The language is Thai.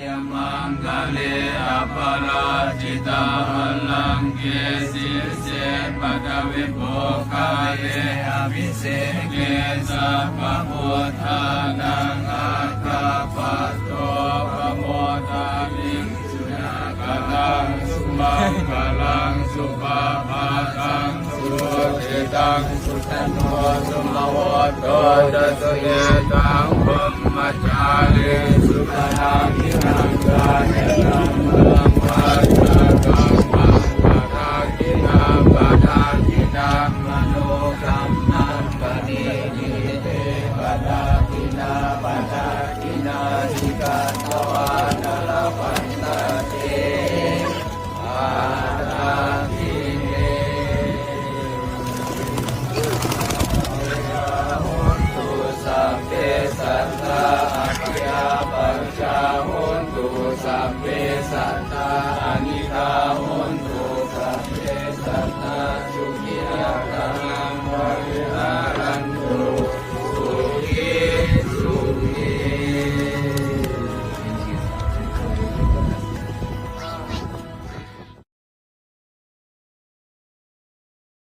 ยมังคะเลอปราจิตาลังเกสิเสปัตวิโภคาเลอภิเศเกสัพพพุทธานังอาคาปัสโตปโมทามิสุนาคตังสุมังคลังสุภาภาคังสุติตังสุขันโตสุมโหโตจัสเยตังพรหมจารีสุขลังนิรันดรเนตังมังวัฏกังมังปะราคินาปะทาคินามโนกัมมังปณิทิเตปะทาคินาปะทาคินาสิกาตวานลปันตเตอาตาคิเนหุนตุสัพเพสัตตาอัคคยาปัญจหุนตุสัพเพสัตตา